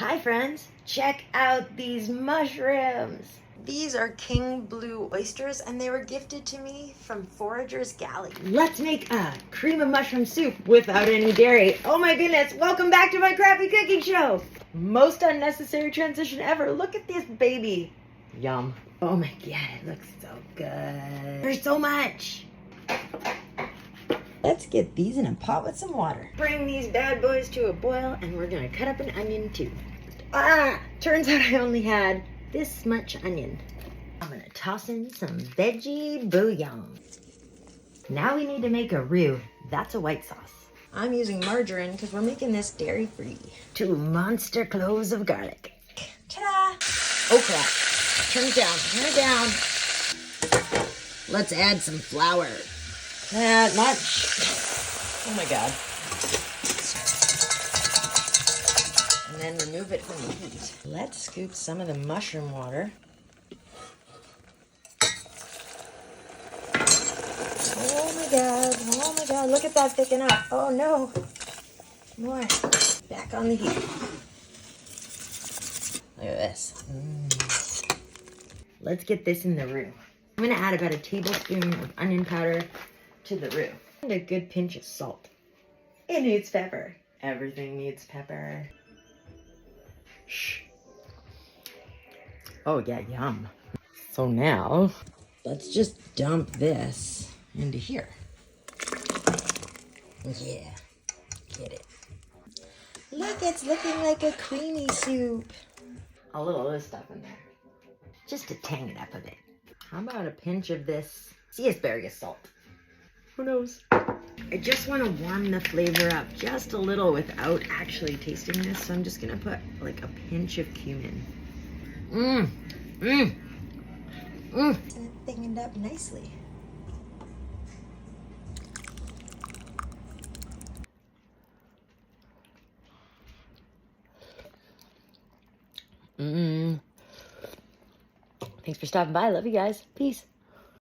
Hi friends, check out these mushrooms. These are king blue oysters and they were gifted to me from Foragers Galley. Let's make a cream of mushroom soup without any dairy. Oh my goodness, welcome back to my crappy cooking show. Most unnecessary transition ever. Look at this baby. Yum. Oh my god, it looks so good. There's so much. Let's get these in a pot with some water. Bring these bad boys to a boil and we're gonna cut up an onion too. Turns out I only had this much onion. I'm gonna toss in some veggie bouillon. Now we need to make a roux. That's a white sauce. I'm using margarine because we're making this dairy-free. 2 monster cloves of garlic. Ta-da! Oh crap. Turn it down, turn it down. Let's add some flour. Not much. Oh my god. And then remove it from the heat. Let's scoop some of the mushroom water. Oh my god, look at that thicken up. Oh no. More. Back on the heat. Look at this. Let's get this in the roux. I'm gonna add about a tablespoon of onion powder to the roux. And a good pinch of salt. It needs pepper. Everything needs pepper. Shh. Oh yeah, yum. So now, let's just dump this into here. Yeah, get it. Look, it's looking like a creamy soup. A little of this stuff in there. Just to tang it up a bit. How about a pinch of this sea asparagus salt? Who knows? I just want to warm the flavor up just a little without actually tasting this. So I'm just going to put like a pinch of cumin. It thickened up nicely. Thanks for stopping by. Love you guys. Peace.